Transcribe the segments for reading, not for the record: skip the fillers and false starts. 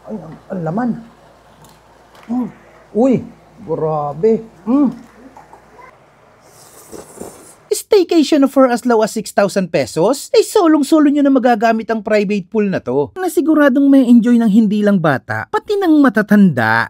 Ay, ang laman. Uy, grabe. Staycation for as low as 6,000 pesos? Ay solong-solo nyo na magagamit ang private pool na to. Na siguradong may enjoy ng hindi lang bata, pati ng matatanda.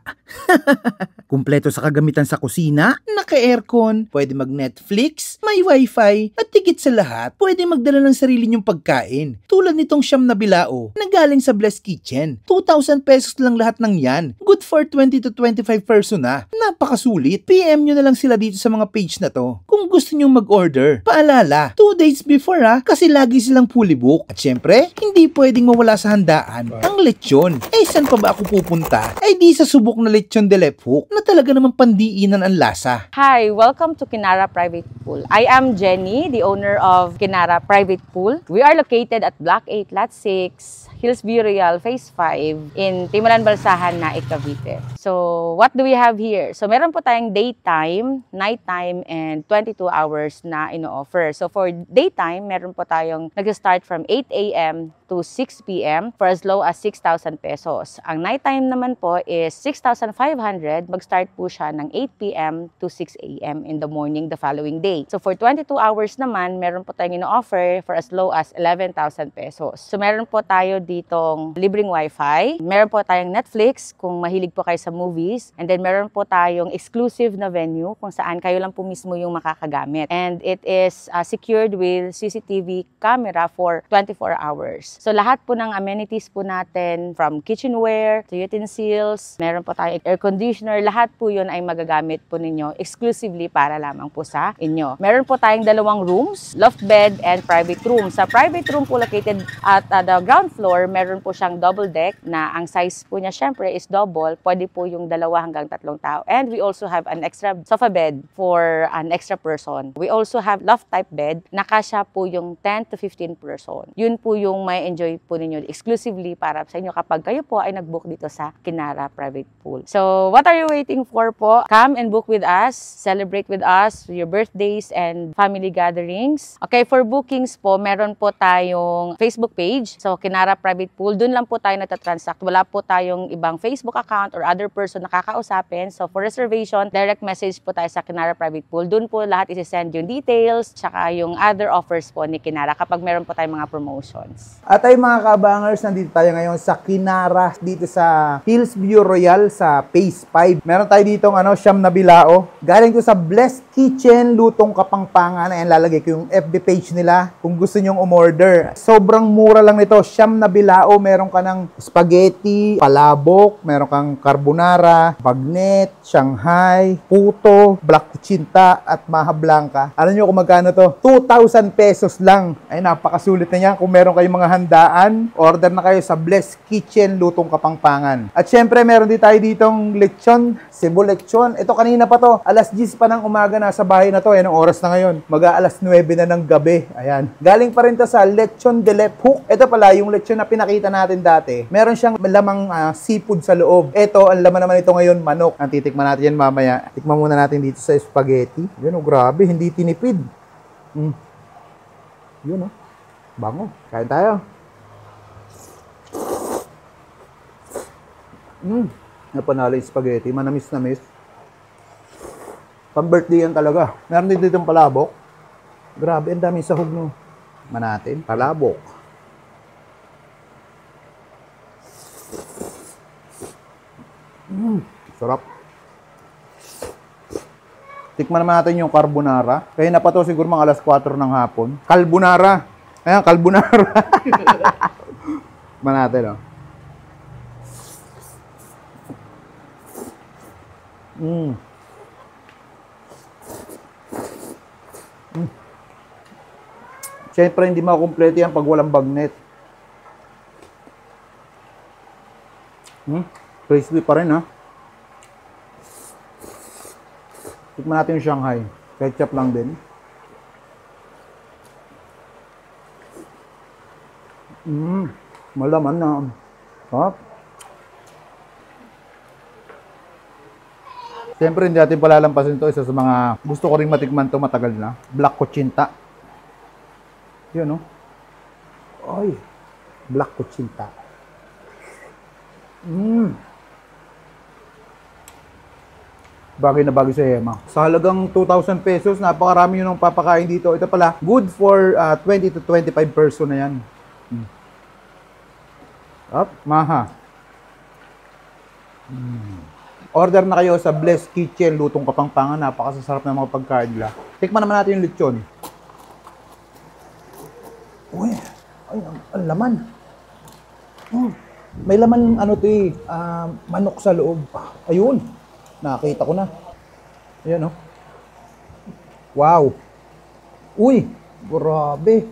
Kumpleto sa kagamitan sa kusina, naka-aircon, pwede mag-Netflix, may wifi, at tigit sa lahat, pwede magdala ng sarili nyong pagkain. Tulad nitong siyam na bilao, na galing sa Blessed Kitchen. 2,000 pesos lang lahat ng yan. Good for 20 to 25 person na. Napakasulit. PM nyo na lang sila dito sa mga page na to. Kung gusto nyong mag-order, paalala, 2 days before kasi lagi silang fully book. At syempre, hindi pwedeng mawala sa handaan ang lechon. Saan pa ba ako pupunta? Di sa subok na lechon de Lephook na talaga namang pandiinan ang lasa. Hi, welcome to Kinara Private Pool. I am Jenny, the owner of Kinara Private Pool. We are located at Block 8, Lot 6, Hillsview Real, Phase 5 in Timulan, Balsahan, Naik, Cavite. So, what do we have here? So, meron po tayong daytime, nighttime, and 22 hours na ino-offer. So, for daytime, meron po tayong nag-start from 8 a.m. to 6 p.m. for as low as 6,000 pesos. Ang nighttime naman po is 6,500. Mag-start po siya ng 8 p.m. to 6 a.m. in the morning the following day. So, for 22 hours naman, meron po tayong ino-offer for as low as 11,000 pesos. So, meron po tayo ditong libreng wifi. Meron po tayong Netflix kung mahilig po kayo sa movies. And then, meron po tayong exclusive na venue kung saan kayo lang po mismo yung makakagamit. And it is secured with CCTV camera for 24 hours. So, lahat po ng amenities po natin, from kitchenware to utensils, meron po tayong air conditioner, lahat po yun ay magagamit po ninyo exclusively para lamang po sa inyo. Meron po tayong 2 rooms, loft bed and private room. Sa private room po located at the ground floor, meron po siyang double deck na ang size po niya syempre is double. Pwede po yung 2 hanggang 3 tao. And we also have an extra sofa bed for an extra person. We also have loft type bed na kasya po yung 10 to 15 person. Yun po yung may enjoy po ninyo exclusively para sa inyo kapag kayo po ay nag-book dito sa Kinara Private Pool. So, what are you waiting for po? Come and book with us, celebrate with us your birthdays and family gatherings. Okay, for bookings po, meron po tayong Facebook page. So, Kinara Private Pool, dun lang po tayo natatransact. Wala po tayong ibang Facebook account or other person na kakausapin. So, for reservation, direct message po tayo sa Kinara Private Pool. Dun po lahat isi-send yung details, tsaka yung other offers po ni Kinara kapag meron po tayong mga promotions. At ay mga kabangers, nandito tayo ngayon sa Kinara, dito sa Hillsview Royal sa Phase 5. Meron tayo ditong siyam na bilao. Galing to sa Blessed Kitchen, Lutong Kapangpangan. Ayan, lalagay ko yung FB page nila kung gusto nyong umorder. Sobrang mura lang nito. Siyam na bilao. Meron ka ng spaghetti, palabok, meron kang carbonara, bagnet, Shanghai, puto, black kuchinta, at maha blanca. Alam nyo kung magkano to? 2,000 pesos lang. Ay, napakasulit na yan. Kung meron kayong mga handaan, order na kayo sa Blessed Kitchen, Lutong Kapangpangan. At syempre, meron din tayo ditong lechon, Cebu lechon. Ito kanina pa to, alas 10 pa ng umaga nasa bahay na to. Anong oras na ngayon? Mag-aalas 9 na ng gabi. Ayan. Galing pa rin to sa lechon de Lephook. Ito pala, yung lechon na pinakita natin dati. Meron siyang lamang seafood sa loob. Ito, ang laman naman ito ngayon, manok. Ang titikman natin yan mamaya. Tikman muna natin dito sa spaghetti. Yun, grabe, hindi tinipid. Yun, bango. Kain tayo. Napanalo yung spaghetti. Manamis-namis. Pang-birthday yan talaga. Meron din dito yung palabok. Grabe, ang dami sahog no. Manatin. Palabok. Sarap. Tikman naman natin yung carbonara. Kaya na pa to siguro mga alas 4 ng hapon. Carbonara. Ayan, carbonara. Manatin, Siyempre, hindi makumpleto yan pag walang bagnet. Crispy pa rin, Tikman natin yung Shanghai. Ketchup lang din. Malaman na. Siyempre, hindi natin palalampasin ito. Isa sa mga gusto ko rin matikman ito matagal na. Black kuchinta. Yun, Ay, black kuchinta. Bagay na bagay sa Emma. Sa halagang 2,000 pesos, napakarami yun ang papakain dito. Ito pala, good for 20 to 25 person na yan. Up, maha. Order na kayo sa Blessed Kitchen, Lutong Kapampangan. Napakasasarap ng mga pagkain nila. Tikman naman natin yung lechon. Uy, ay, ang laman. May laman, ano to eh, manok sa loob. Ayun, nakita ko na. Ayan, oh. Wow. Uy, grabe.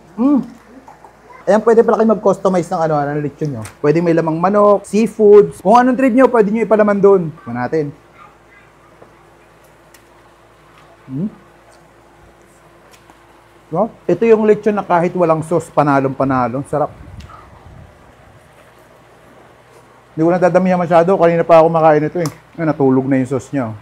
Ayan, pwede pala kayo mag-customize ng ng lechon nyo. Pwede may lamang manok, seafoods. Kung anong trip nyo, pwede nyo ipalaman doon. Tignan natin. So, ito yung lechon na kahit walang sauce, panalong-panalo. Sarap. Hindi ko nadadamihan masyado. Kanina pa ako makain ito eh. Natulog na yung sauce niya.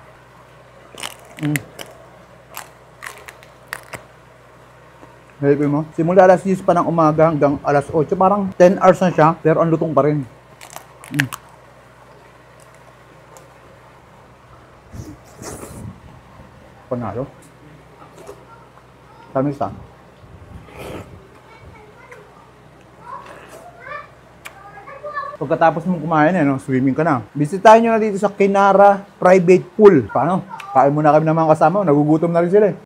Helpin mo. Simula alas 10 pa ng umaga hanggang alas 8. Parang 10 hours na siya, pero ang lutong pa rin. Panalo. Tamis ah. Pagkatapos mong kumain, swimming ka na. Bisitahin nyo na dito sa Kinara Private Pool. Paano? Kain muna kami ng mga kasama. Nagugutom na rin sila eh.